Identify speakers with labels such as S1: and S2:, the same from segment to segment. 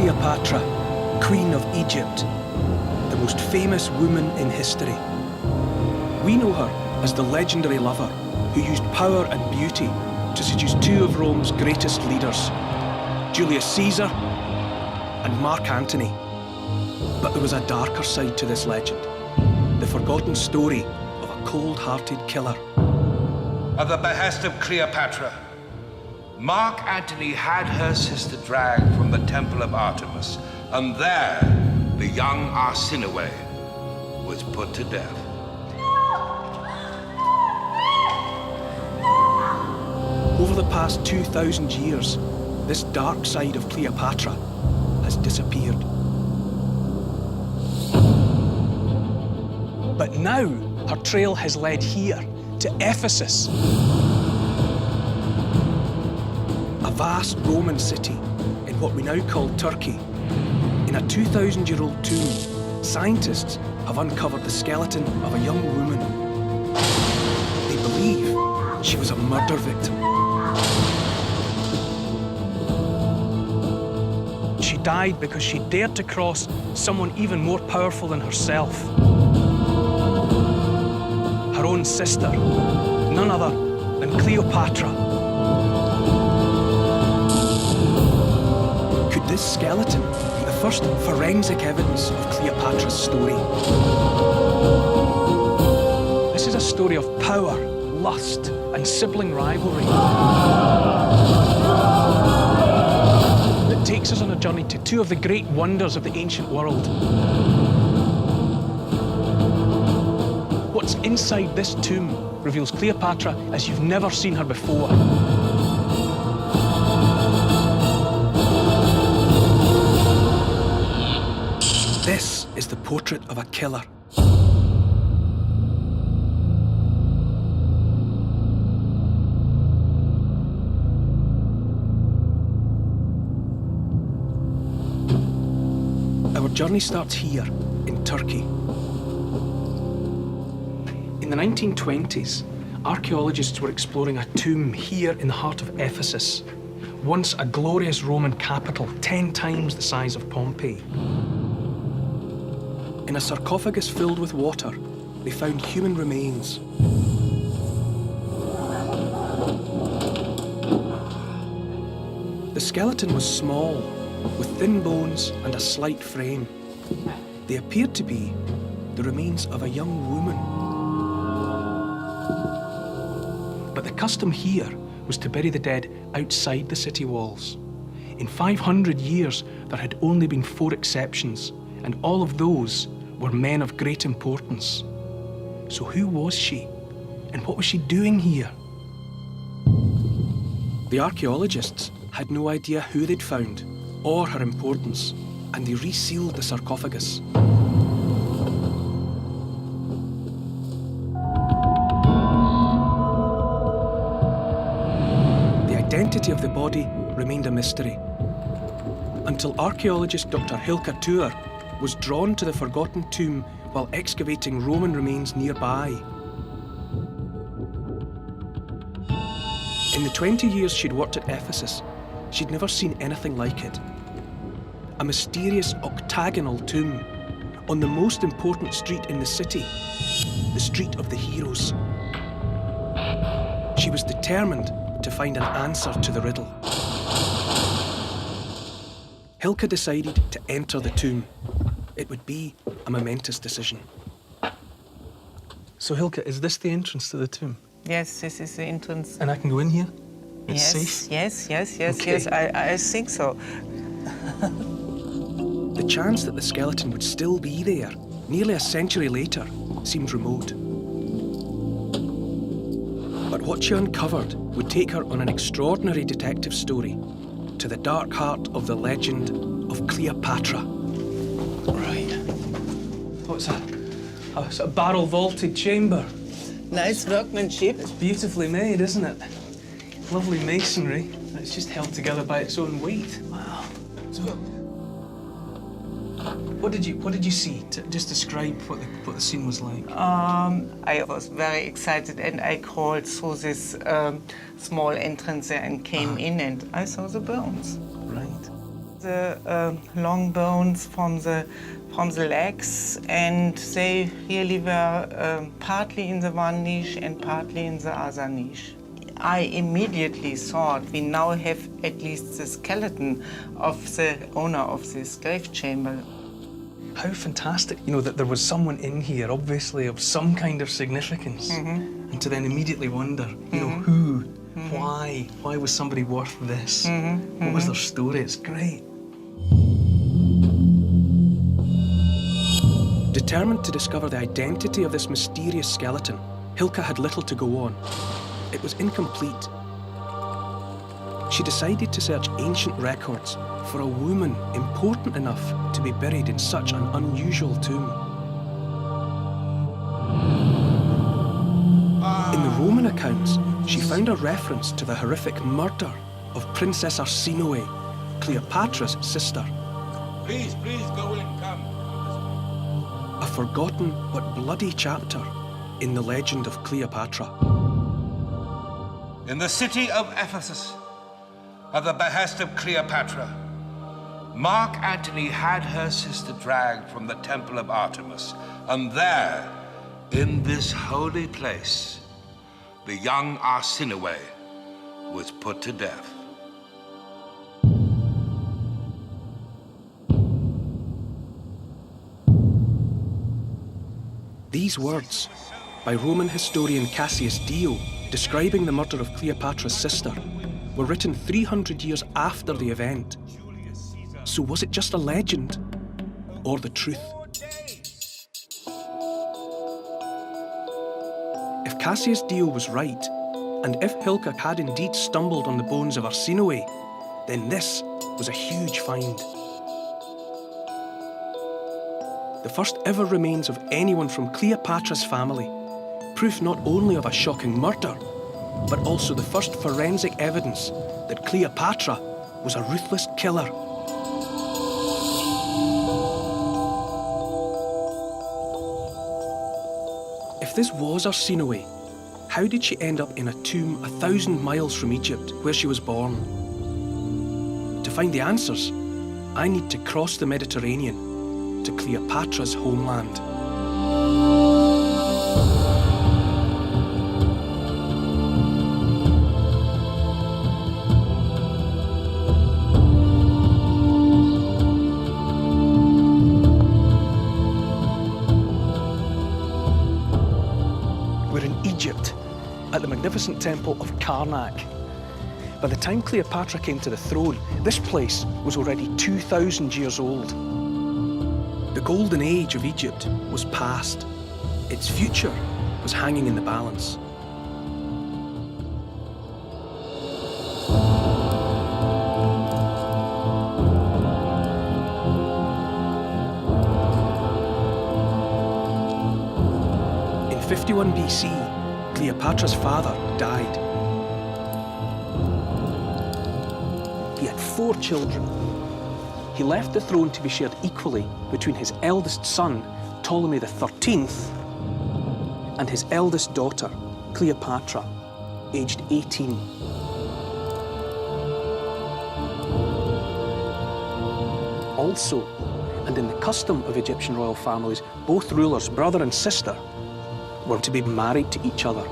S1: Cleopatra, Queen of Egypt, the most famous woman in history. We know her as the legendary lover who used power and beauty to seduce two of Rome's greatest leaders, Julius Caesar and Mark Antony. But there was a darker side to this legend, the forgotten story of a cold-hearted killer.
S2: At the behest of Cleopatra, Mark Antony had her sister dragged from the temple of Artemis, and there the young Arsinoe was put to death.
S1: Over the past 2,000 years, this dark side of Cleopatra has disappeared. But now, her trail has led here, to Ephesus. A vast Roman city in what we now call Turkey. In a 2,000-year-old tomb, scientists have uncovered the skeleton of a young woman. They believe she was a murder victim. She died because she dared to cross someone even more powerful than herself. Her own sister, none other than Cleopatra. Could this skeleton be the first forensic evidence of Cleopatra's story? This is a story of power, lust, and sibling rivalry that takes us on a journey to two of the great wonders of the ancient world. What's inside this tomb reveals Cleopatra as you've never seen her before. This is the portrait of a killer. Our journey starts here, in Turkey. In the 1920s, archaeologists were exploring a tomb here in the heart of Ephesus, once a glorious Roman capital 10 times the size of Pompeii. In a sarcophagus filled with water, they found human remains. The skeleton was small, with thin bones and a slight frame. They appeared to be the remains of a young woman. But the custom here was to bury the dead outside the city walls. In 500 years, there had only been 4 exceptions, and all of those were men of great importance. So who was she? And what was she doing here? The archaeologists had no idea who they'd found, or her importance, and they resealed the sarcophagus. The identity of the body remained a mystery, until archaeologist Dr. Hilke Tuur was drawn to the forgotten tomb while excavating Roman remains nearby. In the 20 years she'd worked at Ephesus, she'd never seen anything like it. A mysterious octagonal tomb on the most important street in the city, the Street of the Heroes. She was determined to find an answer to the riddle. Hilke decided to enter the tomb. It would be a momentous decision. So Hilke, is this the entrance to the tomb?
S3: Yes, this is the entrance.
S1: And I can go in here? It's
S3: yes,
S1: safe?
S3: Yes,
S1: Okay.
S3: yes, I think so.
S1: The chance that the skeleton would still be there, nearly a century later, seemed remote. But what she uncovered would take her on an extraordinary detective story to the dark heart of the legend of Cleopatra. Right. What's that? Oh, it's a barrel-vaulted chamber.
S3: Nice workmanship.
S1: It's beautifully made, isn't it? Lovely masonry. It's just held together by its own weight. Wow. So, what did you see? Just describe what the scene was like.
S3: I was very excited and I crawled through this small entrance there and came in and I saw the bones.
S1: Right.
S3: the long bones from the legs, and they really were partly in the one niche and partly in the other niche. I immediately thought we now have at least the skeleton of the owner of this grave chamber.
S1: How fantastic, you know, that there was someone in here, obviously of some kind of significance, and to then immediately wonder, you know, who, why was somebody worth this? What was their story? It's great. Determined to discover the identity of this mysterious skeleton, Hilke had little to go on. It was incomplete. She decided to search ancient records for a woman important enough to be buried in such an unusual tomb. In the Roman accounts, she found a reference to the horrific murder of Princess Arsinoe, Cleopatra's sister.
S2: Please go in, come.
S1: A forgotten but bloody chapter in the legend of Cleopatra.
S2: In the city of Ephesus, at the behest of Cleopatra, Mark Antony had her sister dragged from the temple of Artemis, and there, in this holy place, the young Arsinoe was put to death.
S1: These words, by Roman historian Cassius Dio, describing the murder of Cleopatra's sister, were written 300 years after the event. So was it just a legend, or the truth? If Cassius Dio was right, and if Hilke had indeed stumbled on the bones of Arsinoe, then this was a huge find. The first ever remains of anyone from Cleopatra's family, proof not only of a shocking murder, but also the first forensic evidence that Cleopatra was a ruthless killer. If this was Arsinoe, how did she end up in a tomb 1,000 miles from Egypt, where she was born? To find the answers, I need to cross the Mediterranean to Cleopatra's homeland. We're in Egypt, at the magnificent temple of Karnak. By the time Cleopatra came to the throne, this place was already 2,000 years old. The golden age of Egypt was past. Its future was hanging in the balance. In 51 BC, Cleopatra's father died. He had 4 children. He left the throne to be shared equally between his eldest son, Ptolemy XIII, and his eldest daughter, Cleopatra, aged 18. Also, and in the custom of Egyptian royal families, both rulers, brother and sister, were to be married to each other.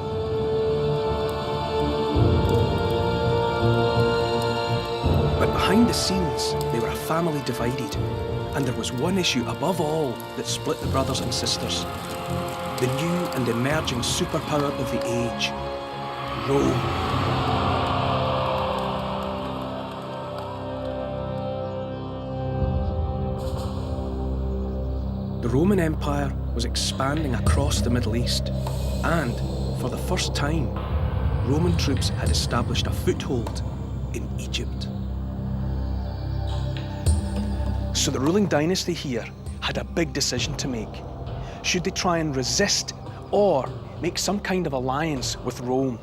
S1: But behind the scenes, they were a family divided, and there was one issue above all that split the brothers and sisters: the new and emerging superpower of the age, Rome. The Roman Empire was expanding across the Middle East, and for the first time, Roman troops had established a foothold in Egypt. So the ruling dynasty here had a big decision to make. Should they try and resist or make some kind of alliance with Rome?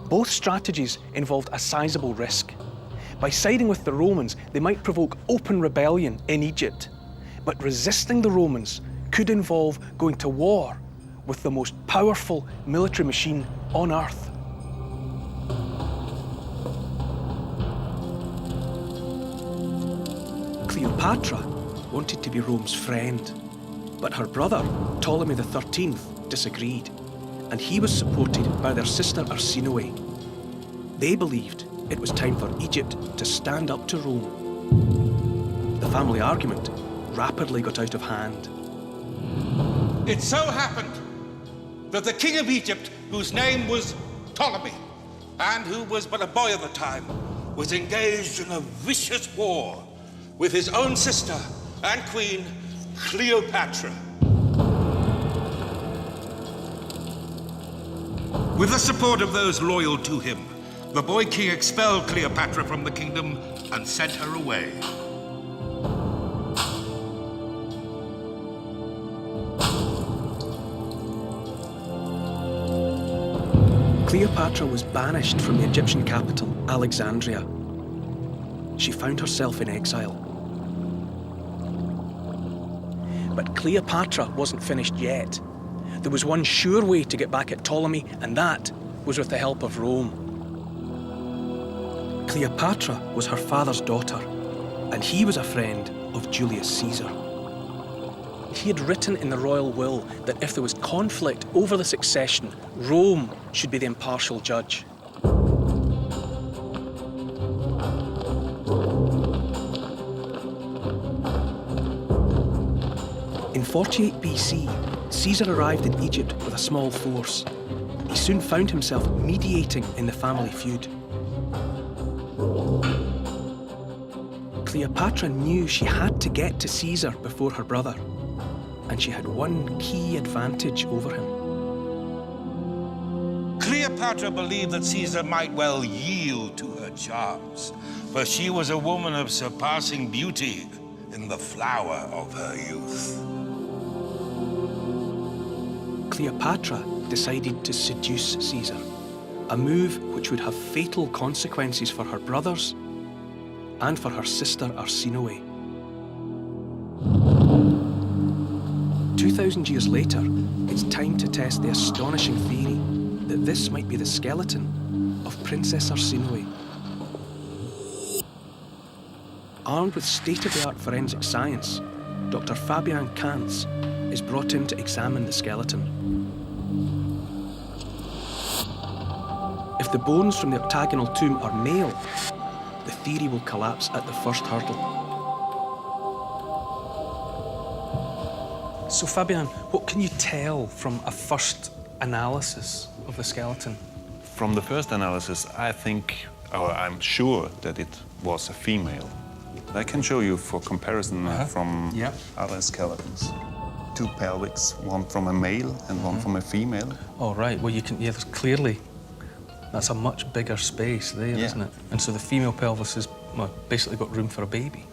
S1: Both strategies involved a sizable risk. By siding with the Romans, they might provoke open rebellion in Egypt. But resisting the Romans could involve going to war with the most powerful military machine on earth. Cleopatra wanted to be Rome's friend, but her brother, Ptolemy XIII, disagreed, and he was supported by their sister Arsinoe. They believed it was time for Egypt to stand up to Rome. The family argument rapidly got out of hand.
S2: It so happened that the king of Egypt, whose name was Ptolemy, and who was but a boy at the time, was engaged in a vicious war with his own sister and queen, Cleopatra. With the support of those loyal to him, the boy king expelled Cleopatra from the kingdom and sent her away.
S1: Cleopatra was banished from the Egyptian capital, Alexandria. She found herself in exile. But Cleopatra wasn't finished yet. There was one sure way to get back at Ptolemy, and that was with the help of Rome. Cleopatra was her father's daughter, and he was a friend of Julius Caesar. He had written in the royal will that if there was conflict over the succession, Rome should be the impartial judge. In 48 BC, Caesar arrived in Egypt with a small force. He soon found himself mediating in the family feud. Cleopatra knew she had to get to Caesar before her brother, and she had one key advantage over him.
S2: Cleopatra believed that Caesar might well yield to her charms, for she was a woman of surpassing beauty in the flower of her youth.
S1: Cleopatra decided to seduce Caesar, a move which would have fatal consequences for her brothers and for her sister Arsinoe. 2,000 years later, it's time to test the astonishing theory that this might be the skeleton of Princess Arsinoe. Armed with state-of-the-art forensic science, Dr. Fabian Kantz is brought in to examine the skeleton. If the bones from the octagonal tomb are male, the theory will collapse at the first hurdle. So Fabian, what can you tell from a first analysis of the skeleton?
S4: From the first analysis, I think, or I'm sure that it was a female. I can show you for comparison from other skeletons. Two pelvics, one from a male and one from a female.
S1: Oh, right. Well, you can, there's clearly, that's a much bigger space there, isn't it? And so the female pelvis is, well, basically got room for a baby.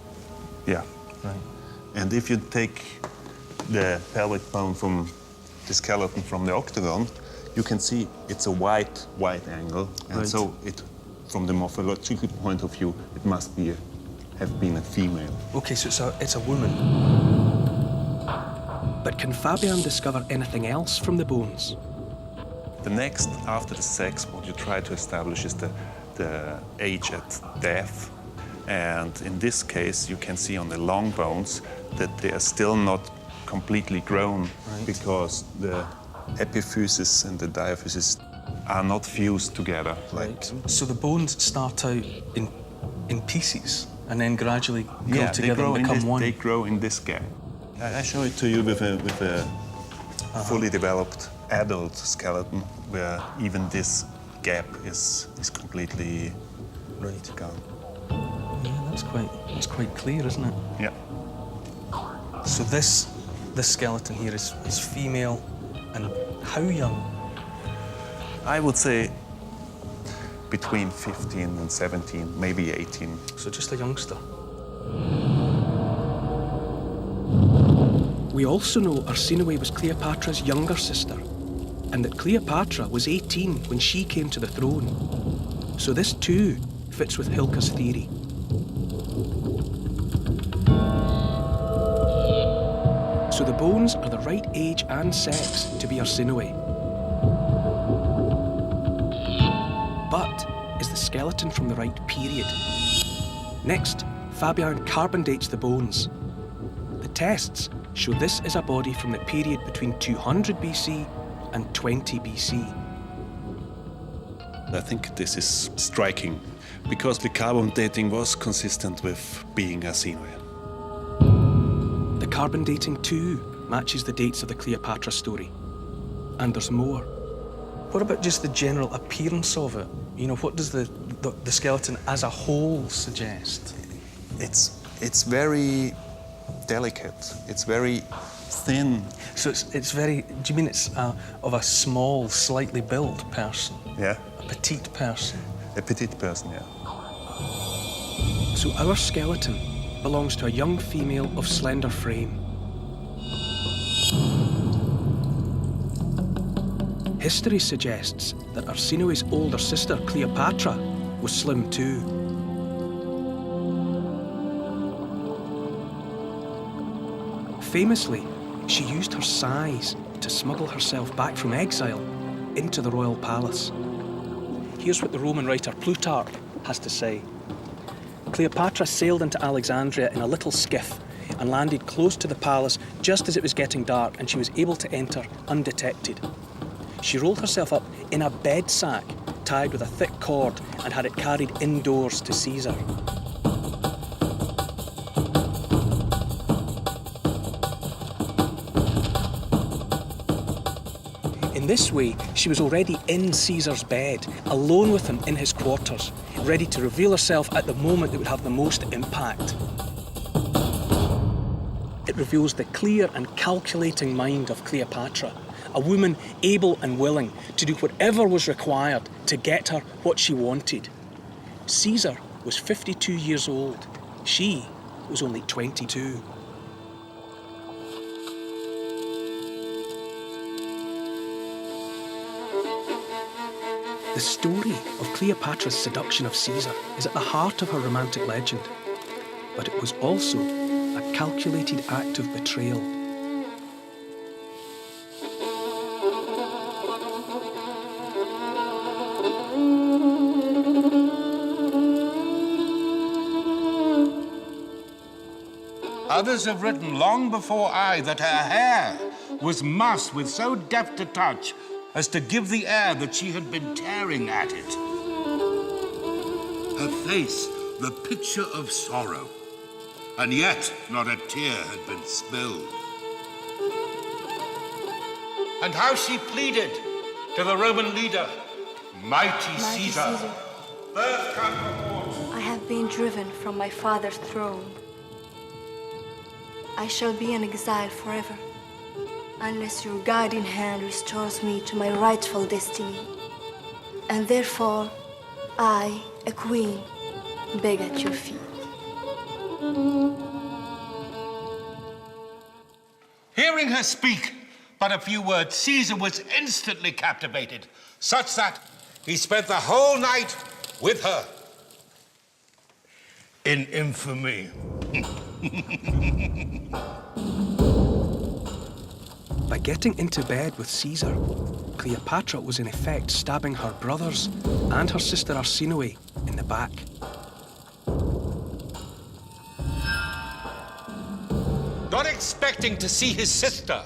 S4: Yeah.
S1: Right.
S4: And if you take the pelvic bone from the skeleton from the octagon, you can see it's a wide angle. And so it, from the morphological point of view, it must be have been a female.
S1: Okay, so it's a woman. But can Fabian discover anything else from the bones?
S4: The next, after the sex, what you try to establish is the age at death. And in this case, you can see on the long bones that they are still not completely grown because the epiphysis and the diaphysis are not fused together.
S1: So the bones start out in pieces and then gradually grow together and become one?
S4: They grow in this gap. I show it to you with a fully developed adult skeleton where even this gap is completely gone.
S1: Yeah, that's quite clear, isn't it?
S4: Yeah.
S1: So this skeleton here is female, and how young?
S4: I would say between 15 and 17, maybe 18.
S1: So just a youngster. We also know Arsinoe was Cleopatra's younger sister, and that Cleopatra was 18 when she came to the throne. So this too fits with Hilke's theory. So the bones are the right age and sex to be Arsinoe. But is the skeleton from the right period? Next, Fabian carbon dates the bones. The tests show this is a body from the period between 200 BC and 20 BC.
S4: I think this is striking because the carbon dating was consistent with being Arsinoe.
S1: The carbon dating too matches the dates of the Cleopatra story. And there's more. What about just the general appearance of it? You know, what does the skeleton as a whole suggest?
S4: It's very delicate. It's very thin.
S1: So it's very, do you mean it's of a small, slightly built person?
S4: Yeah.
S1: A petite person?
S4: A petite person, yeah.
S1: So our skeleton belongs to a young female of slender frame. History suggests that Arsinoe's older sister, Cleopatra, was slim too. Famously, she used her size to smuggle herself back from exile into the royal palace. Here's what the Roman writer Plutarch has to say. Cleopatra sailed into Alexandria in a little skiff and landed close to the palace just as it was getting dark, and she was able to enter undetected. She rolled herself up in a bed sack tied with a thick cord and had it carried indoors to Caesar. In this way, she was already in Caesar's bed, alone with him in his quarters, ready to reveal herself at the moment that would have the most impact. It reveals the clear and calculating mind of Cleopatra, a woman able and willing to do whatever was required to get her what she wanted. Caesar was 52 years old. She was only 22. The story of Cleopatra's seduction of Caesar is at the heart of her romantic legend, but it was also a calculated act of betrayal.
S2: Others have written long before I that her hair was mussed with so deft a touch as to give the air that she had been tearing at it. Her face, the picture of sorrow, and yet not a tear had been spilled. And how she pleaded to the Roman leader, Mighty Caesar, birth come report.
S5: I have been driven from my father's throne. I shall be in exile forever, unless your guiding hand restores me to my rightful destiny. And therefore, I, a queen, beg at your feet.
S2: Hearing her speak but a few words, Caesar was instantly captivated, such that he spent the whole night with her in infamy.
S1: By getting into bed with Caesar, Cleopatra was in effect stabbing her brothers and her sister Arsinoe in the back.
S2: Not expecting to see his sister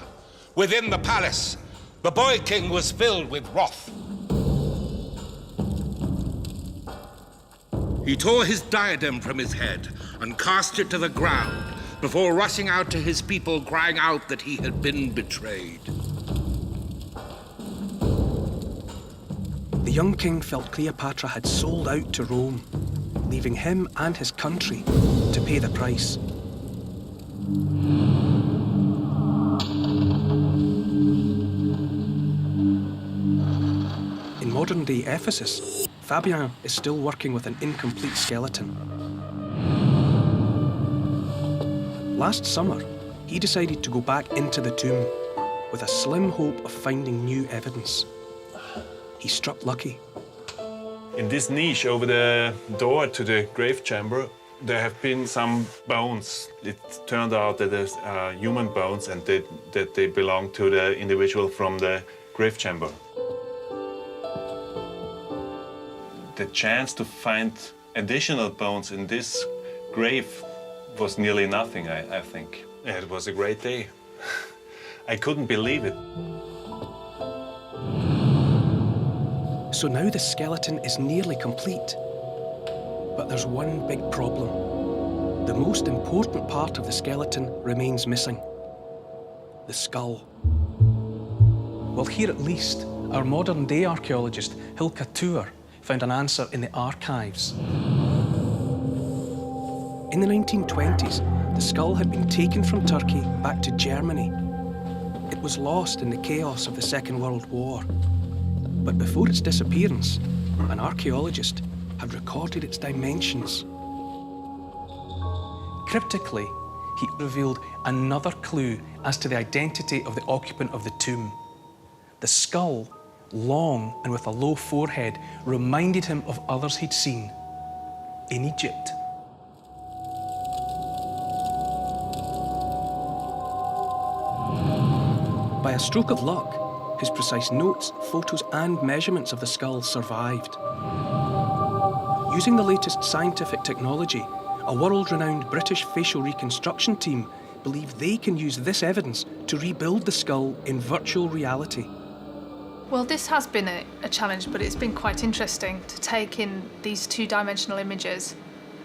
S2: within the palace, the boy king was filled with wrath. He tore his diadem from his head and cast it to the ground before rushing out to his people, crying out that he had been betrayed.
S1: The young king felt Cleopatra had sold out to Rome, leaving him and his country to pay the price. In modern-day Ephesus, Fabian is still working with an incomplete skeleton. Last summer, he decided to go back into the tomb with a slim hope of finding new evidence. He struck lucky.
S4: In this niche over the door to the grave chamber, there have been some bones. It turned out that there's human bones and that they belong to the individual from the grave chamber. The chance to find additional bones in this grave was nearly nothing, I think. It was a great day. I couldn't believe it.
S1: So now the skeleton is nearly complete. But there's one big problem. The most important part of the skeleton remains missing. The skull. Well, here at least, our modern-day archaeologist, Hilka Tuur, found an answer in the archives. In the 1920s, the skull had been taken from Turkey back to Germany. It was lost in the chaos of the Second World War. But before its disappearance, an archaeologist had recorded its dimensions. Cryptically, he revealed another clue as to the identity of the occupant of the tomb. The skull, long and with a low forehead, reminded him of others he'd seen in Egypt. By a stroke of luck, his precise notes, photos and measurements of the skull survived. Using the latest scientific technology, a world-renowned British facial reconstruction team believe they can use this evidence to rebuild the skull in virtual reality.
S6: Well, this has been a challenge, but it's been quite interesting to take in these two-dimensional images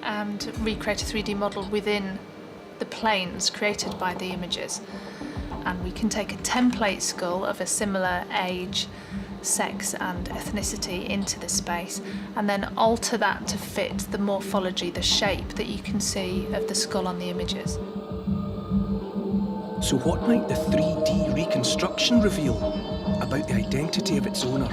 S6: and recreate a 3D model within the planes created by the images. And we can take a template skull of a similar age, sex and ethnicity into the space and then alter that to fit the morphology, the shape that you can see of the skull on the images.
S1: So what might the 3D reconstruction reveal about the identity of its owner?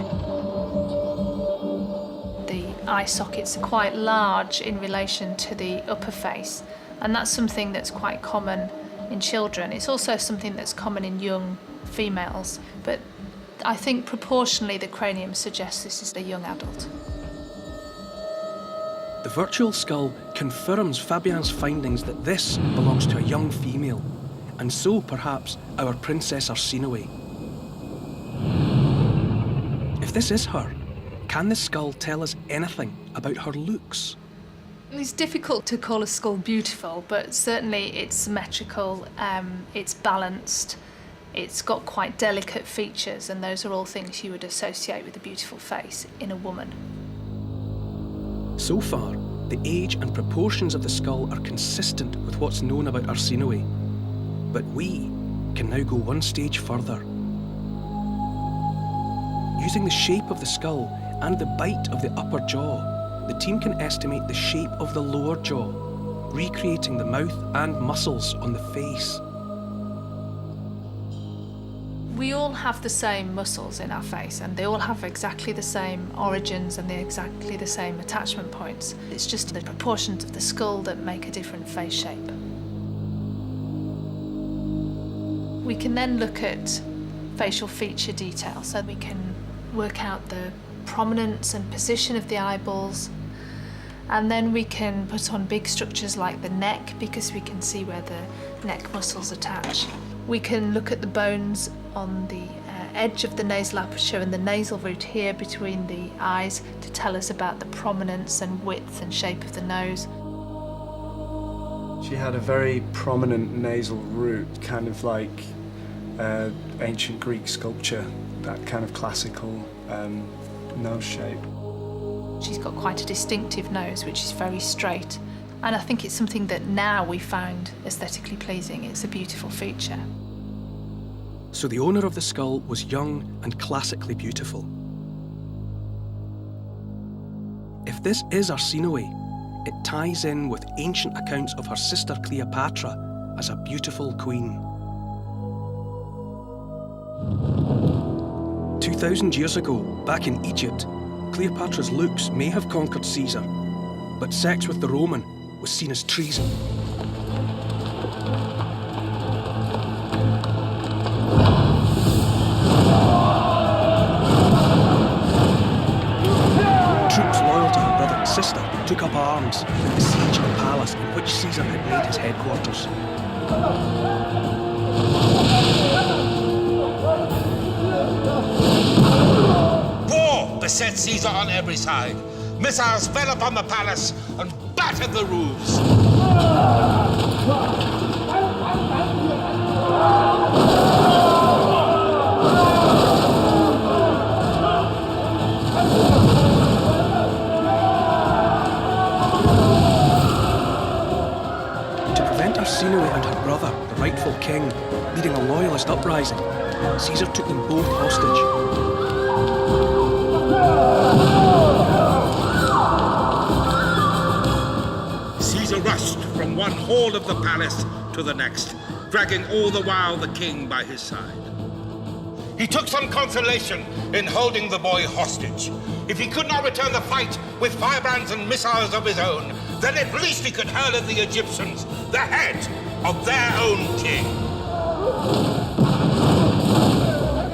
S6: The eye sockets are quite large in relation to the upper face, and that's something that's quite common in children. It's also something that's common in young females, but I think proportionally the cranium suggests this is a young adult.
S1: The virtual skull confirms Fabien's findings that this belongs to a young female, and so perhaps our Princess Arsinoe. If this is her, can the skull tell us anything about her looks?
S6: It's difficult to call a skull beautiful, but certainly it's symmetrical, it's balanced, it's got quite delicate features, and those are all things you would associate with a beautiful face in a woman.
S1: So far, the age and proportions of the skull are consistent with what's known about Arsinoe, but we can now go one stage further. Using the shape of the skull and the bite of the upper jaw, the team can estimate the shape of the lower jaw, recreating the mouth and muscles on the face.
S6: We all have the same muscles in our face, and they all have exactly the same origins and exactly the same attachment points. It's just the proportions of the skull that make a different face shape. We can then look at facial feature detail, so we can work out the prominence and position of the eyeballs, and then we can put on big structures like the neck, because we can see where the neck muscles attach. We can look at the bones on the edge of the nasal aperture and the nasal root here between the eyes to tell us about the prominence and width and shape of the nose.
S7: She had a very prominent nasal root, kind of like ancient Greek sculpture, that kind of classical nose shape.
S6: She's got quite a distinctive nose, which is very straight. And I think it's something that now we found aesthetically pleasing. It's a beautiful feature.
S1: So the owner of the skull was young and classically beautiful. If this is Arsinoe, it ties in with ancient accounts of her sister Cleopatra as a beautiful queen. 2,000 years ago, back in Egypt, Cleopatra's looks may have conquered Caesar, but sex with the Roman was seen as treason. Troops loyal to her brother and sister took up arms and besieged the palace in which Caesar had made his headquarters.
S2: War beset Caesar on every side. Missiles fell upon the palace and shattered the roofs.
S1: To prevent Arsinoe and her brother, the rightful king, leading a loyalist uprising, Caesar took them both hostage.
S2: Caesar rushed from one hall of the palace to the next, dragging all the while the king by his side. He took some consolation in holding the boy hostage. If he could not return the fight with firebrands and missiles of his own, then at least he could hurl at the Egyptians the head of their own king.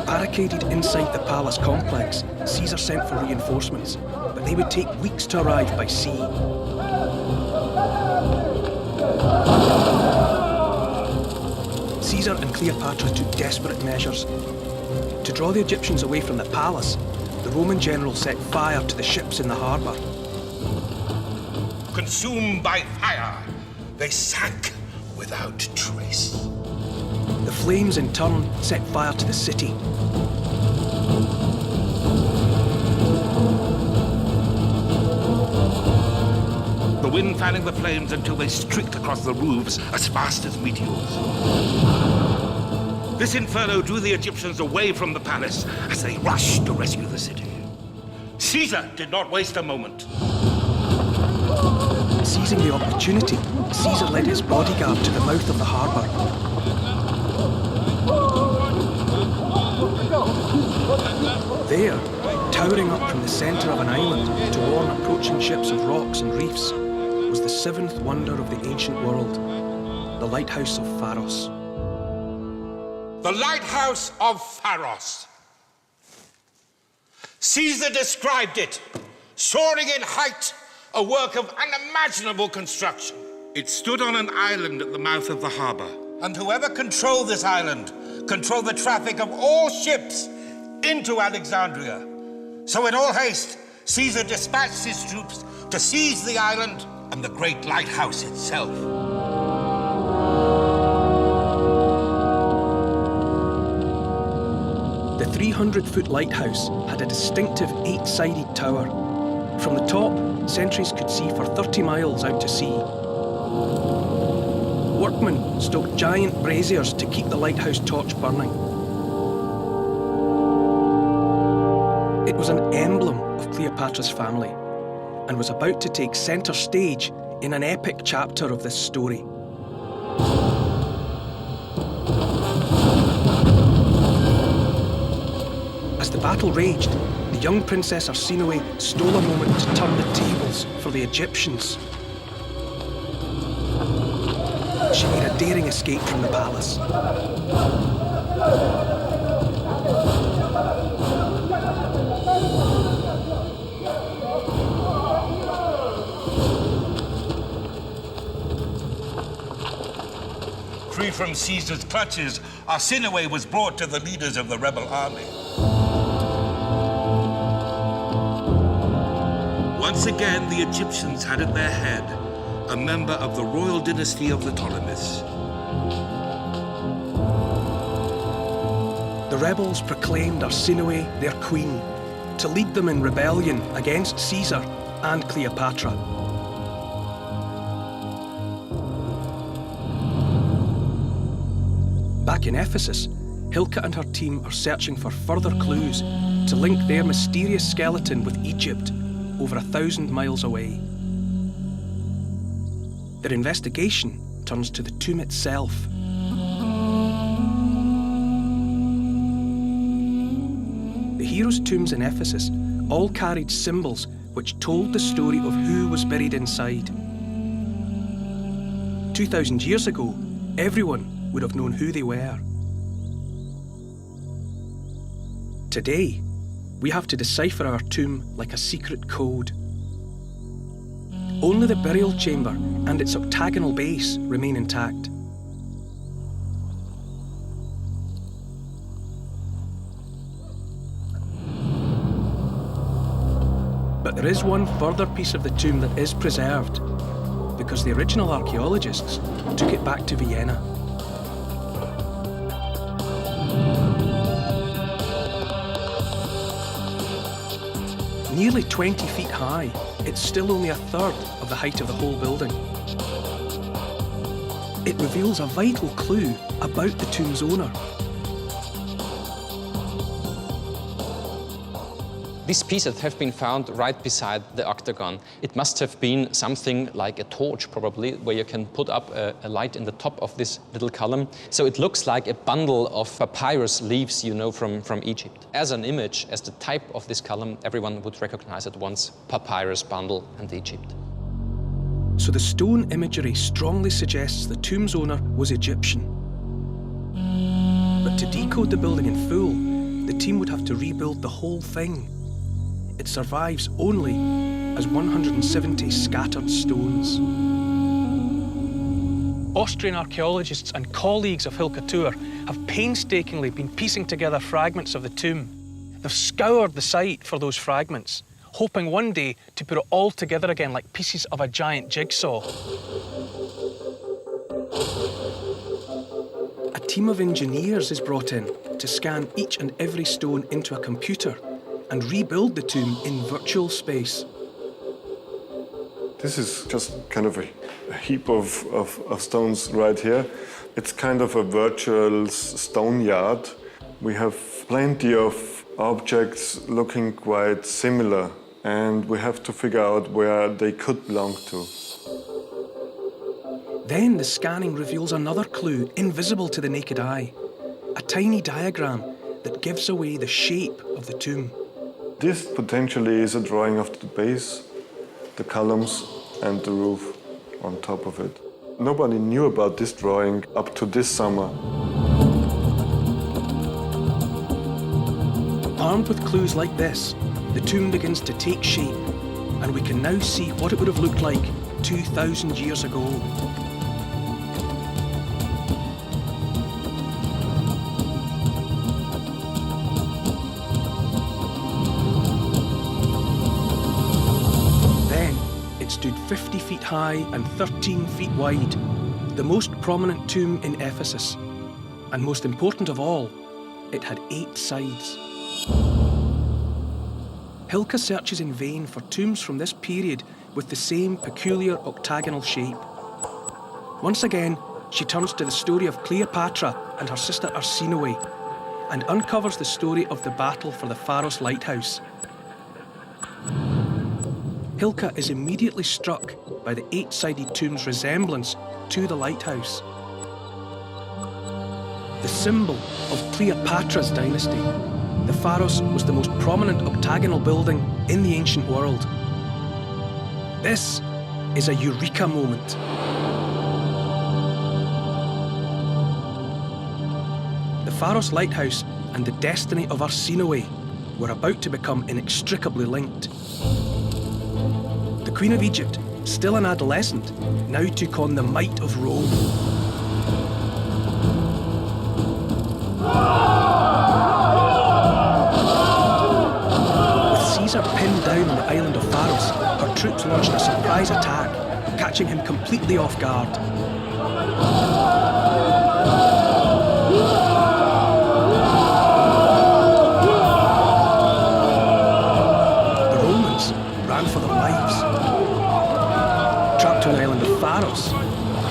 S1: Barricaded inside the palace complex, Caesar sent for reinforcements, but they would take weeks to arrive by sea. Caesar and Cleopatra took desperate measures. To draw the Egyptians away from the palace, the Roman general set fire to the ships in the harbour.
S2: Consumed by fire, they sank without trace.
S1: The flames, in turn, set fire to the city.
S2: The wind fanning the flames until they streaked across the roofs as fast as meteors. This inferno drew the Egyptians away from the palace as they rushed to rescue the city. Caesar did not waste a moment.
S1: Seizing the opportunity, Caesar led his bodyguard to the mouth of the harbour. There, towering up from the centre of an island to warn approaching ships of rocks and reefs, was the seventh wonder of the ancient world, the lighthouse of Pharos.
S2: The lighthouse of Pharos. Caesar described it, soaring in height, a work of unimaginable construction. It stood on an island at the mouth of the harbor, and whoever controlled this island controlled the traffic of all ships into Alexandria. So in all haste, Caesar dispatched his troops to seize the island and the great lighthouse itself.
S1: The 300-foot lighthouse had a distinctive 8-sided tower. From the top, sentries could see for 30 miles out to sea. Workmen stoked giant braziers to keep the lighthouse torch burning. It was an emblem of Cleopatra's family and was about to take centre stage in an epic chapter of this story. As the battle raged, the young Princess Arsinoe stole a moment to turn the tables for the Egyptians. She made a daring escape from the palace.
S2: Free from Caesar's clutches, Arsinoe was brought to the leaders of the rebel army. Once again, the Egyptians had at their head a member of the royal dynasty of the Ptolemies.
S1: The rebels proclaimed Arsinoe their queen to lead them in rebellion against Caesar and Cleopatra. Back in Ephesus, Hilka and her team are searching for further clues to link their mysterious skeleton with Egypt over 1,000 miles away. Their investigation turns to the tomb itself. The heroes' tombs in Ephesus all carried symbols which told the story of who was buried inside. 2,000 years ago, everyone would have known who they were. Today, we have to decipher our tomb like a secret code. Only the burial chamber and its octagonal base remain intact. But there is one further piece of the tomb that is preserved. because the original archaeologists took it back to Vienna. Nearly 20 feet high, it's still only a third of the height of the whole building. It reveals a vital clue about the tomb's owner.
S8: These pieces have been found right beside the octagon. It must have been something like a torch, probably, where you can put up a light in the top of this little column. So it looks like a bundle of papyrus leaves, you know, from Egypt. As an image, as the type of this column, everyone would recognize at once papyrus bundle and Egypt.
S1: So the stone imagery strongly suggests the tomb's owner was Egyptian. But to decode the building in full, the team would have to rebuild the whole thing. It survives only as 170 scattered stones. Austrian archaeologists and colleagues of Hilke have painstakingly been piecing together fragments of the tomb. They've scoured the site for those fragments, hoping one day to put it all together again like pieces of a giant jigsaw. A team of engineers is brought in to scan each and every stone into a computer and rebuild the tomb in virtual space.
S9: This is just kind of a heap of stones right here. It's kind of a virtual stone yard. We have plenty of objects looking quite similar, and we have to figure out where they could belong to.
S1: Then the scanning reveals another clue invisible to the naked eye, a tiny diagram that gives away the shape of the tomb.
S9: This potentially is a drawing of the base, the columns and the roof on top of it. Nobody knew about this drawing up to this summer.
S1: Armed with clues like this, the tomb begins to take shape, and we can now see what it would have looked like 2,000 years ago. It stood 50 feet high and 13 feet wide, the most prominent tomb in Ephesus. And most important of all, it had 8 sides. Hilke searches in vain for tombs from this period with the same peculiar octagonal shape. Once again, she turns to the story of Cleopatra and her sister Arsinoe and uncovers the story of the battle for the Pharos lighthouse. Hilke is immediately struck by the 8-sided tomb's resemblance to the lighthouse. The symbol of Cleopatra's dynasty, the Pharos was the most prominent octagonal building in the ancient world. This is a eureka moment. The Pharos lighthouse and the destiny of Arsinoe were about to become inextricably linked. The Queen of Egypt, still an adolescent, now took on the might of Rome. With Caesar pinned down on the island of Pharos, her troops launched a surprise attack, catching him completely off guard. The Romans ran for their lives. Trapped to an island of Pharos,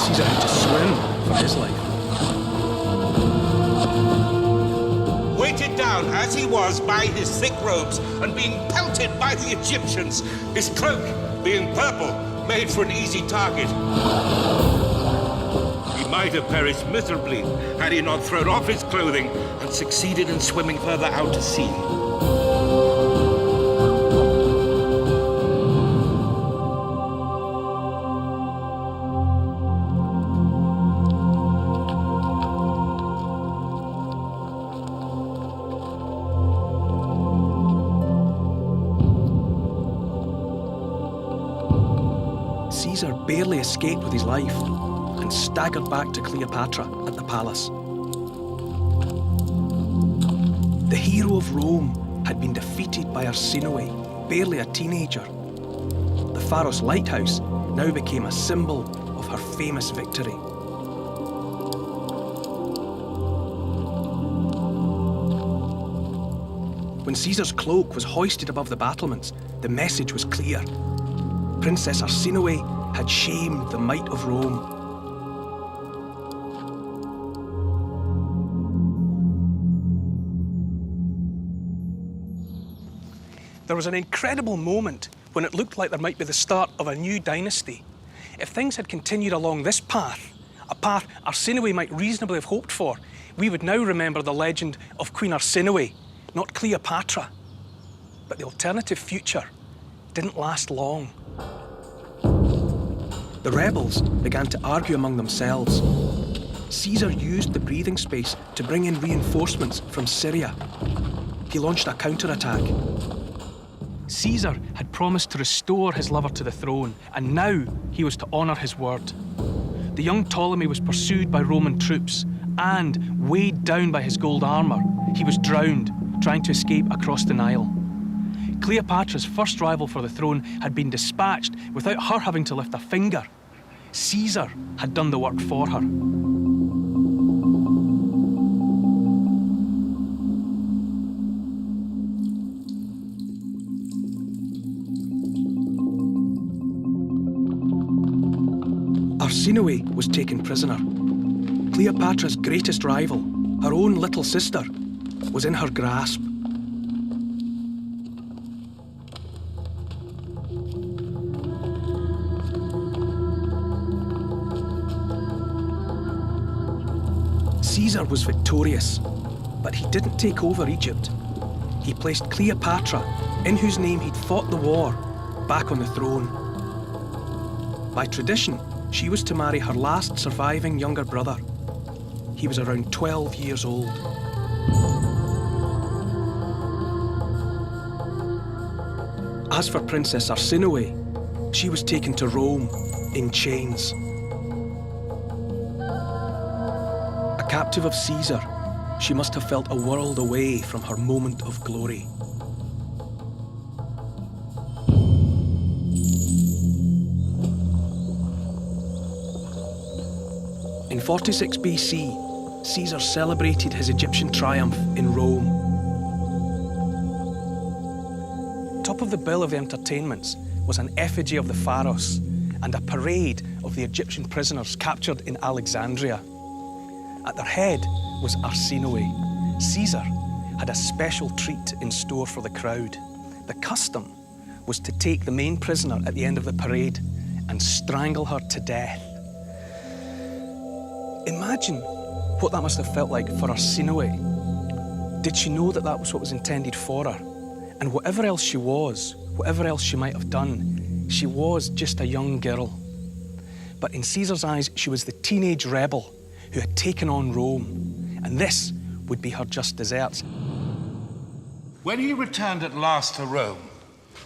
S1: Caesar had to swim for his life.
S2: Weighted down as he was by his thick robes and being pelted by the Egyptians, his cloak, being purple, made for an easy target. He might have perished miserably had he not thrown off his clothing and succeeded in swimming further out to sea.
S1: Caesar barely escaped with his life and staggered back to Cleopatra at the palace. The hero of Rome had been defeated by Arsinoe, barely a teenager. The Pharos lighthouse now became a symbol of her famous victory. When Caesar's cloak was hoisted above the battlements, the message was clear. Princess Arsinoe had shamed the might of Rome. There was an incredible moment when it looked like there might be the start of a new dynasty. If things had continued along this path, a path Arsinoe might reasonably have hoped for, we would now remember the legend of Queen Arsinoe, not Cleopatra. But the alternative future didn't last long. The rebels began to argue among themselves. Caesar used the breathing space to bring in reinforcements from Syria. He launched a counterattack. Caesar had promised to restore his lover to the throne, and now he was to honour his word. The young Ptolemy was pursued by Roman troops, and, weighed down by his gold armour, he was drowned, trying to escape across the Nile. Cleopatra's first rival for the throne had been dispatched without her having to lift a finger. Caesar had done the work for her. Arsinoe was taken prisoner. Cleopatra's greatest rival, her own little sister, was in her grasp. Caesar was victorious, but he didn't take over Egypt. He placed Cleopatra, in whose name he'd fought the war, back on the throne. By tradition, she was to marry her last surviving younger brother. He was around 12 years old. As for Princess Arsinoe, she was taken to Rome in chains. A captive of Caesar, she must have felt a world away from her moment of glory. In 46 BC, Caesar celebrated his Egyptian triumph in Rome. Top of the bill of the entertainments was an effigy of the Pharaohs and a parade of the Egyptian prisoners captured in Alexandria. At their head was Arsinoe. Caesar had a special treat in store for the crowd. The custom was to take the main prisoner at the end of the parade and strangle her to death. Imagine what that must have felt like for Arsinoe. Did she know that that was what was intended for her? And whatever else she was, whatever else she might have done, she was just a young girl. But in Caesar's eyes, she was the teenage rebel who had taken on Rome, and this would be her just desserts.
S2: When he returned at last to Rome,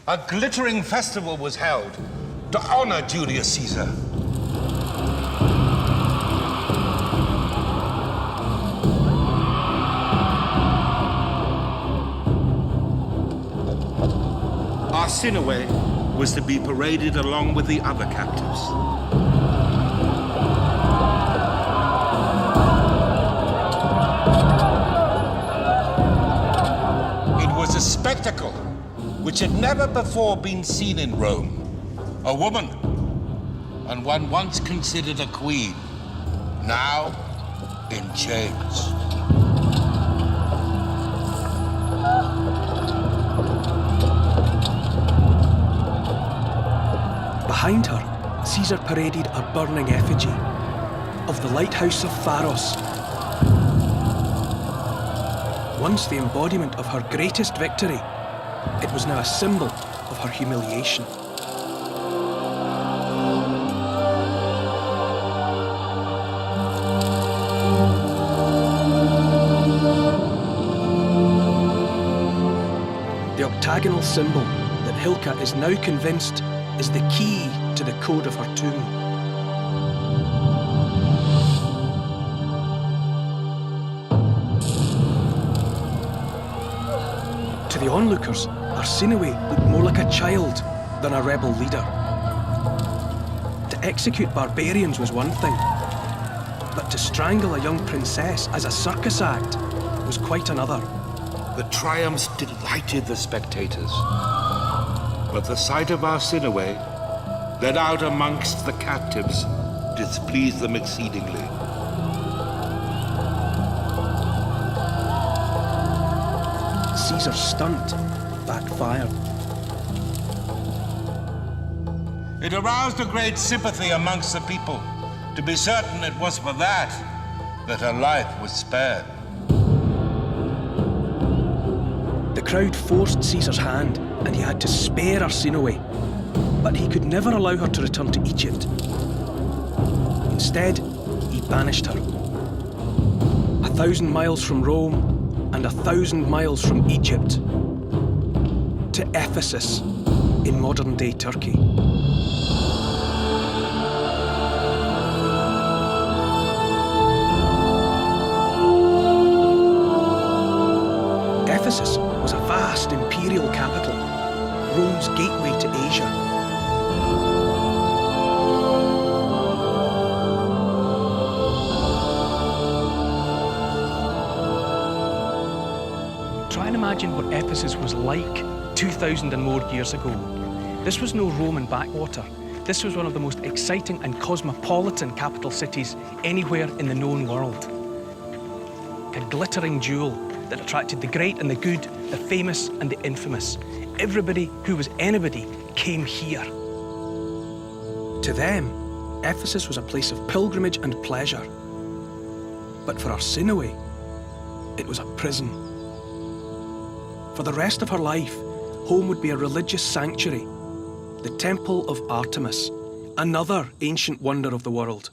S2: a glittering festival was held to honor Julius Caesar. Arsinoe was to be paraded along with the other captives. It was a spectacle which had never before been seen in Rome. A woman, and one once considered a queen, now in chains.
S1: Behind her, Caesar paraded a burning effigy of the lighthouse of Pharos. Once the embodiment of her greatest victory, it was now a symbol of her humiliation. The octagonal symbol that Hilka is now convinced is the key to the code of her tomb. To the onlookers, Arsinoe looked more like a child than a rebel leader. execute barbarians was one thing, but to strangle a young princess as a circus act was quite another.
S2: The triumphs delighted the spectators, but the sight of Arsinoe, led out amongst the captives, displeased them exceedingly.
S1: Caesar's stunt backfired.
S2: It aroused a great sympathy amongst the people. To be certain, it was for that her life was spared.
S1: The crowd forced Caesar's hand, and he had to spare Arsinoe, but he could never allow her to return to Egypt. Instead, he banished her. 1,000 miles from Rome and 1,000 miles from Egypt to Ephesus in modern-day Turkey. Ephesus was a vast imperial capital, Rome's gateway to Asia. Try and imagine what Ephesus was like 2,000 and more years ago. This was no Roman backwater. This was one of the most exciting and cosmopolitan capital cities anywhere in the known world. A glittering jewel that attracted the great and the good, the famous and the infamous. Everybody who was anybody came here. To them, Ephesus was a place of pilgrimage and pleasure. But for Arsinoe, it was a prison. For the rest of her life, home would be a religious sanctuary, the Temple of Artemis, another ancient wonder of the world.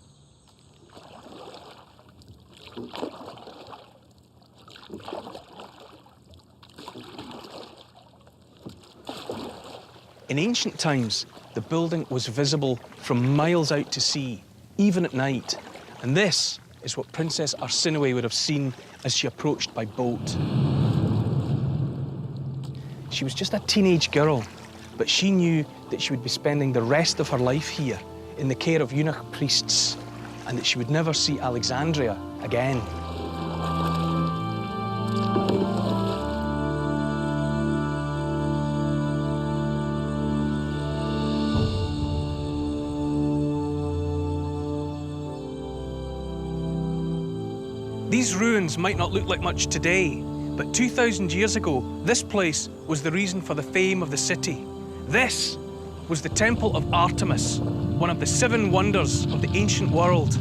S1: In ancient times, the building was visible from miles out to sea, even at night. And this is what Princess Arsinoe would have seen as she approached by boat. She was just a teenage girl, but she knew that she would be spending the rest of her life here in the care of eunuch priests, and that she would never see Alexandria again. These ruins might not look like much today, but 2,000 years ago, this place was the reason for the fame of the city. This was the Temple of Artemis, one of the 7 wonders of the ancient world.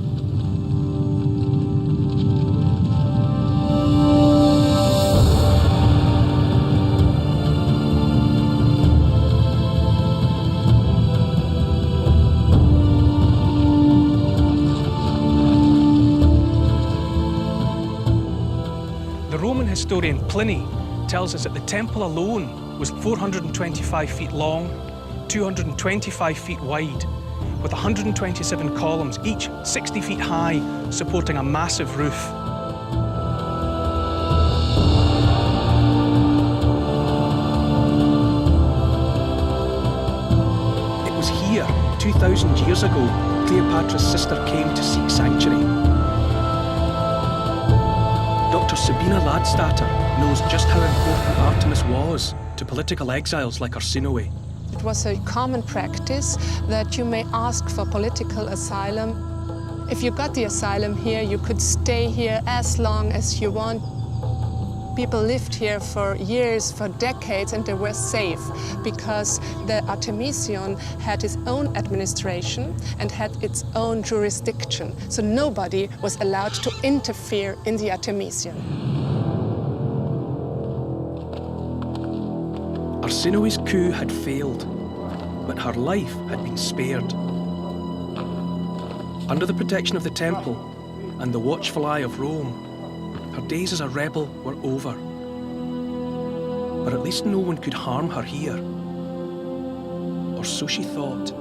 S1: The Roman historian Pliny tells us that the temple alone was 425 feet long, 225 feet wide, with 127 columns, each 60 feet high, supporting a massive roof. It was here, 2,000 years ago, Cleopatra's sister came to seek sanctuary. Dr. Sabina Ladstatter knows just how important Artemis was to political exiles like Arsinoe.
S10: It was a common practice that you may ask for political asylum. If you got the asylum here, you could stay here as long as you want. People lived here for years, for decades, and they were safe because the Artemision had its own administration and had its own jurisdiction. So nobody was allowed to interfere in the Artemision.
S1: Arsinoe's coup had failed, but her life had been spared. Under the protection of the temple and the watchful eye of Rome, her days as a rebel were over. But at least no one could harm her here. Or so she thought.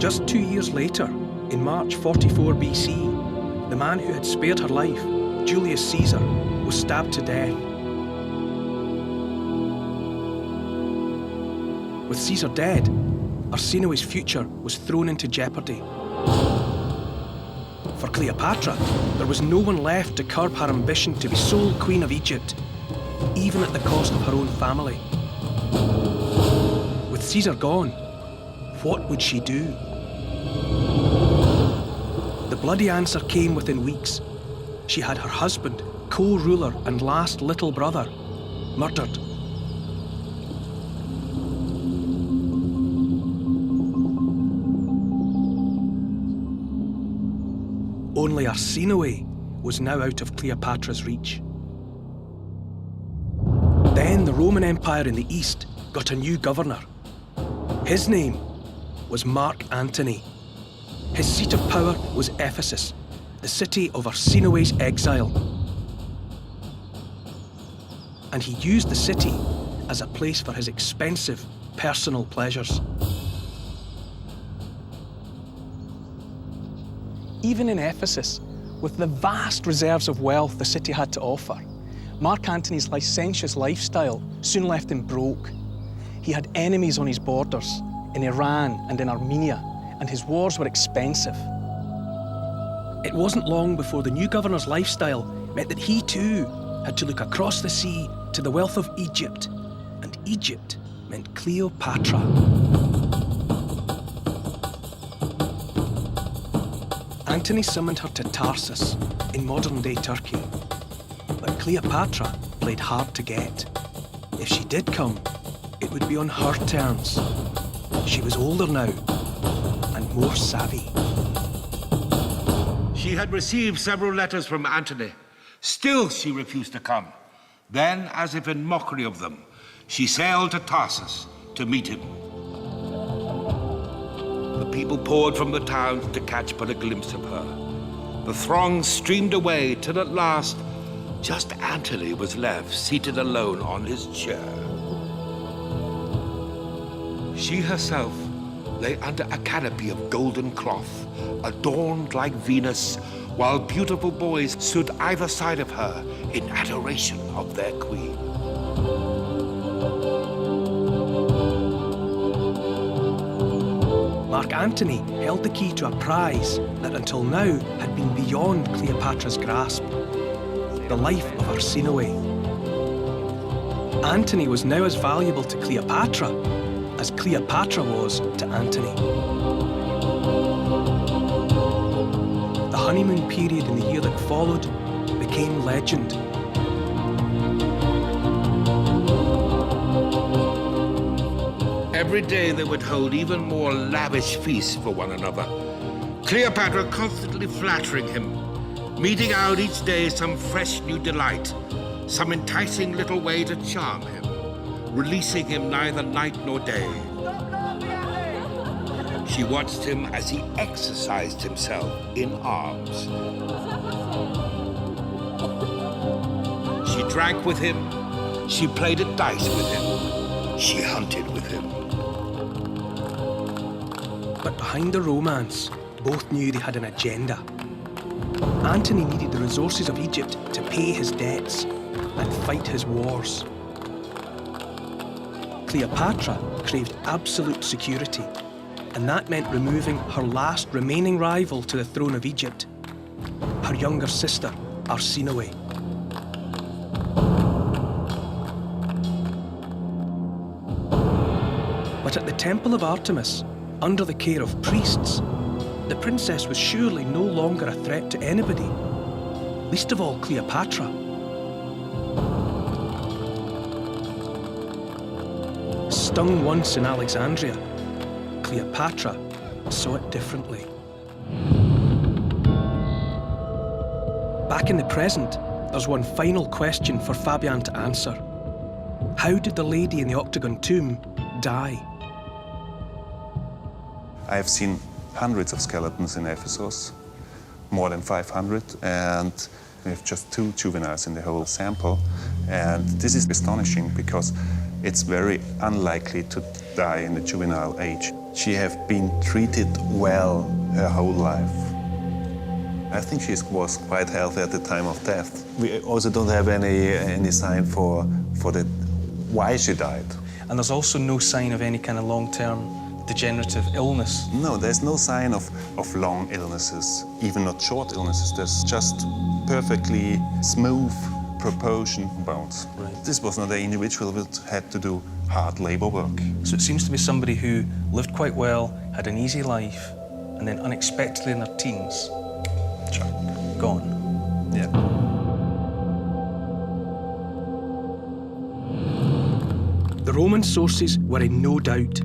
S1: Just 2 years later, in March 44 BC, the man who had spared her life, Julius Caesar, was stabbed to death. With Caesar dead, Arsinoe's future was thrown into jeopardy. For Cleopatra, there was no one left to curb her ambition to be sole Queen of Egypt, even at the cost of her own family. With Caesar gone, what would she do? The bloody answer came within weeks. She had her husband, co-ruler and last little brother, murdered. Only Arsinoe was now out of Cleopatra's reach. Then the Roman Empire in the east got a new governor. His name was Mark Antony. His seat of power was Ephesus, the city of Arsinoe's exile. And he used the city as a place for his expensive personal pleasures.
S11: Even in Ephesus, with the vast reserves of wealth the city had to offer, Mark Antony's licentious lifestyle soon left him broke. He had enemies on his borders, in Iran and in Armenia, and his wars were expensive.
S1: It wasn't long before the new governor's lifestyle meant that he too had to look across the sea to the wealth of Egypt, and Egypt meant Cleopatra. Antony summoned her to Tarsus in modern-day Turkey. But Cleopatra played hard to get. If she did come, it would be on her terms. She was older now and more savvy.
S2: She had received several letters from Antony. Still, she refused to come. Then, as if in mockery of them, she sailed to Tarsus to meet him. The people poured from the towns to catch but a glimpse of her. The throng streamed away till at last, just Antony was left seated alone on his chair. She herself lay under a canopy of golden cloth, adorned like Venus, while beautiful boys stood either side of her in adoration of their queen.
S1: Mark Antony held the key to a prize that until now had been beyond Cleopatra's grasp, the life of Arsinoe. Antony was now as valuable to Cleopatra as Cleopatra was to Antony. The honeymoon period in the year that followed became legend.
S2: Every day they would hold even more lavish feasts for one another. Cleopatra constantly flattering him, meting out each day some fresh new delight, some enticing little way to charm him, releasing him neither night nor day. She watched him as he exercised himself in arms. She drank with him, she played at dice with him, she hunted with him.
S1: But behind the romance, both knew they had an agenda. Antony needed the resources of Egypt to pay his debts and fight his wars. Cleopatra craved absolute security, and that meant removing her last remaining rival to the throne of Egypt, her younger sister, Arsinoe. But at the Temple of Artemis, under the care of priests, the princess was surely no longer a threat to anybody, least of all Cleopatra. Stung once in Alexandria, Cleopatra saw it differently. Back in the present, there's one final question for Fabian to answer. How did the lady in the octagon tomb die?
S4: I have seen hundreds of skeletons in Ephesus, more than 500, and we have just 2 juveniles in the whole sample. And this is astonishing because it's very unlikely to die in the juvenile age. She has been treated well her whole life. I think she was quite healthy at the time of death. We also don't have any sign for why she died.
S11: And there's also no sign of any kind of long-term degenerative illness.
S4: No, there's no sign of long illnesses, even not short illnesses. There's just perfectly smooth proportion bones.
S11: Right.
S4: This was not an individual that had to do hard labor work.
S11: So it seems to be somebody who lived quite well, had an easy life, and then unexpectedly in their teens, gone.
S4: Yeah.
S1: The Roman sources were in no doubt.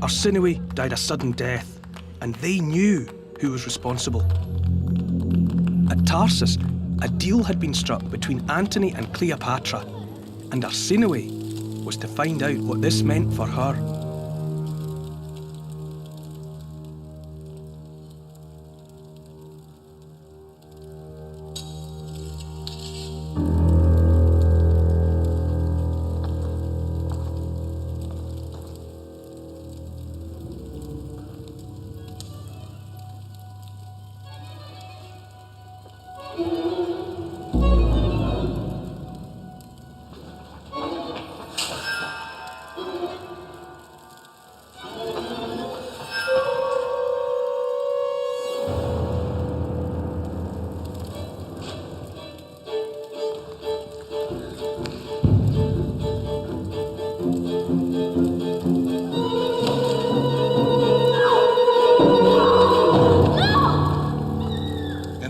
S1: Arsinoe died a sudden death, and they knew who was responsible. At Tarsus, a deal had been struck between Antony and Cleopatra, and Arsinoe was to find out what this meant for her.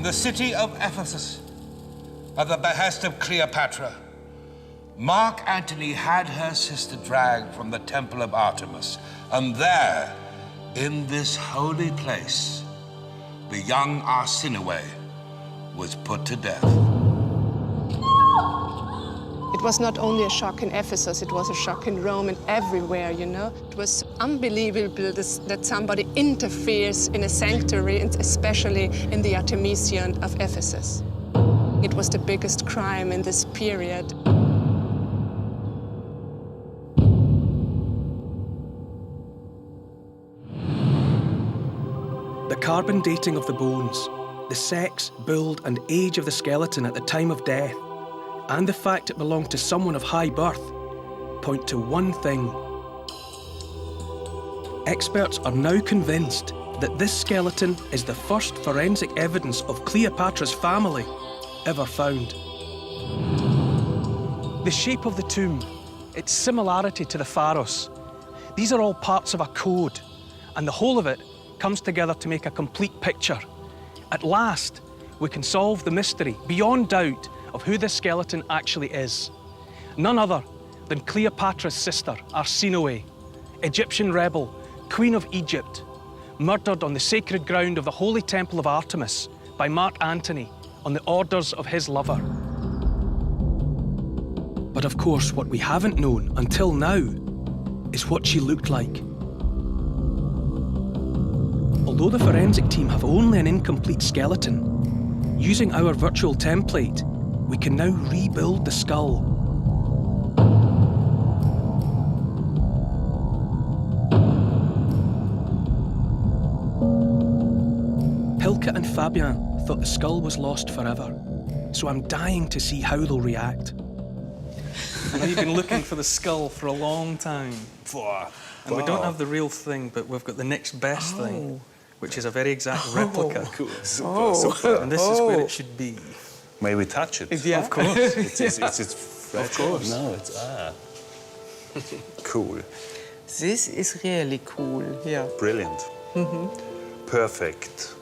S2: The city of Ephesus, at the behest of Cleopatra, Mark Antony had her sister dragged from the temple of Artemis, and there, in this holy place, the young Arsinoe was put to death.
S10: It was not only a shock in Ephesus, it was a shock in Rome and everywhere, you know. It was unbelievable that somebody interferes in a sanctuary, and especially in the Artemision of Ephesus. It was the biggest crime in this period.
S1: The carbon dating of the bones, the sex, build and age of the skeleton at the time of death, and the fact it belonged to someone of high birth point to one thing. Experts are now convinced that this skeleton is the first forensic evidence of Cleopatra's family ever found.
S11: The shape of the tomb, its similarity to the Pharos, these are all parts of a code, and the whole of it comes together to make a complete picture. At last, we can solve the mystery, beyond doubt, of who this skeleton actually is. None other than Cleopatra's sister, Arsinoe, Egyptian rebel, Queen of Egypt, murdered on the sacred ground of the Holy Temple of Artemis by Mark Antony on the orders of his lover.
S1: But of course, what we haven't known until now is what she looked like. Although the forensic team have only an incomplete skeleton, using our virtual template, we can now rebuild the skull. Hilke and Fabien thought the skull was lost forever, so I'm dying to see how they'll react.
S11: I know you've been looking for the skull for a long time. And we don't have the real thing, but we've got the next best thing, which is a very exact replica.
S4: Cool. Super.
S11: And this is where it should be.
S4: May we touch it?
S11: Yeah, of course.
S4: It's
S11: Of course.
S4: No, it's cool.
S3: This is really cool, yeah.
S4: Brilliant. Perfect.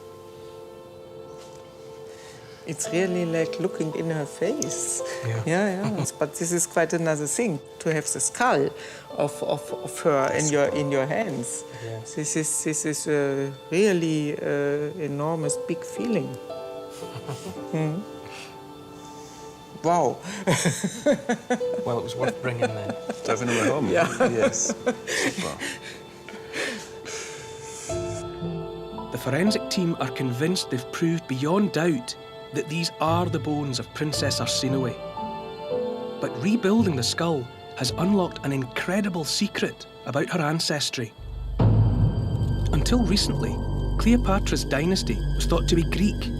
S3: It's really like looking in her face. Yeah. But this is quite another thing, to have the skull of her in your hands.
S11: Yes.
S3: This is a really enormous, big feeling. Wow.
S11: Well, it was worth bringing then.
S4: Driving away home?
S3: Yeah.
S4: Yes. Super.
S1: The forensic team are convinced they've proved beyond doubt that these are the bones of Princess Arsinoe. But rebuilding the skull has unlocked an incredible secret about her ancestry. Until recently, Cleopatra's dynasty was thought to be Greek,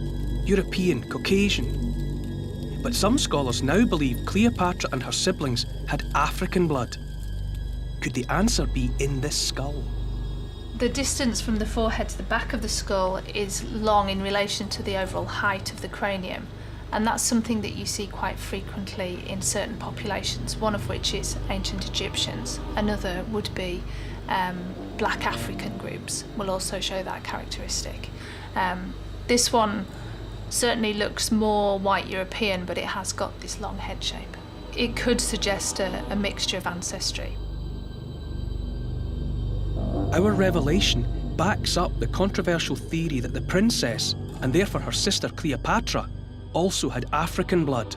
S1: European, Caucasian. But some scholars now believe Cleopatra and her siblings had African blood. Could the answer be in this skull?
S6: The distance from the forehead to the back of the skull is long in relation to the overall height of the cranium, and that's something that you see quite frequently in certain populations, one of which is ancient Egyptians. Another would be black African groups will also show that characteristic. This one certainly looks more white European, but it has got this long head shape. It could suggest a mixture of ancestry.
S1: Our revelation backs up the controversial theory that the princess, and therefore her sister Cleopatra, also had African blood.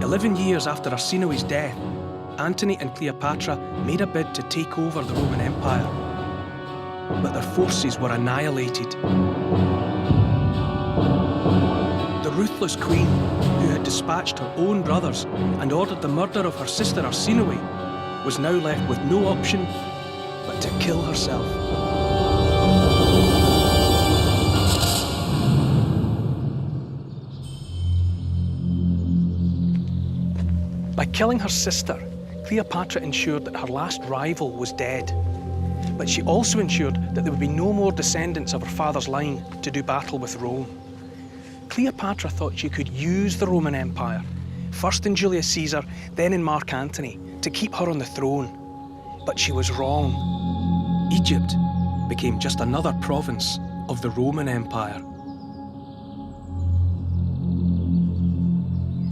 S1: "11 years after Arsinoe's death, Antony and Cleopatra made a bid to take over the Roman Empire, but their forces were annihilated. The ruthless queen, who had dispatched her own brothers and ordered the murder of her sister Arsinoe, was now left with no option but to kill herself.
S11: By killing her sister, Cleopatra ensured that her last rival was dead. But she also ensured that there would be no more descendants of her father's line to do battle with Rome. Cleopatra thought she could use the Roman Empire, first in Julius Caesar, then in Mark Antony, to keep her on the throne. But she was wrong.
S1: Egypt became just another province of the Roman Empire.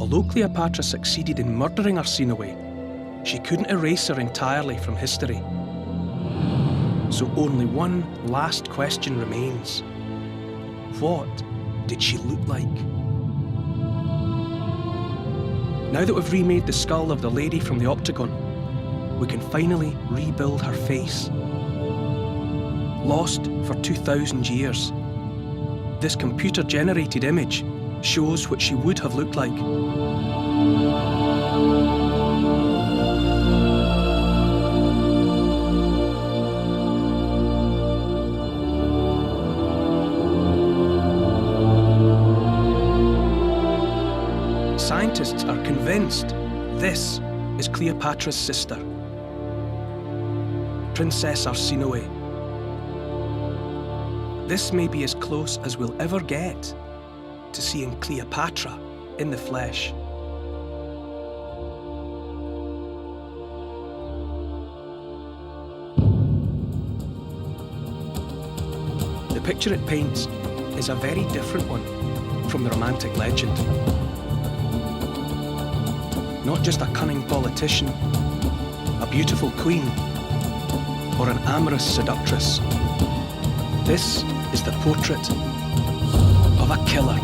S1: Although Cleopatra succeeded in murdering Arsinoe, she couldn't erase her entirely from history. So only one last question remains. What did she look like? Now that we've remade the skull of the lady from the octagon, we can finally rebuild her face. Lost for 2,000 years, this computer-generated image shows what she would have looked like. Scientists are convinced this is Cleopatra's sister, Princess Arsinoe. This may be as close as we'll ever get to seeing Cleopatra in the flesh. The picture it paints is a very different one from the romantic legend. Not just a cunning politician, a beautiful queen, or an amorous seductress. This is the portrait of a killer.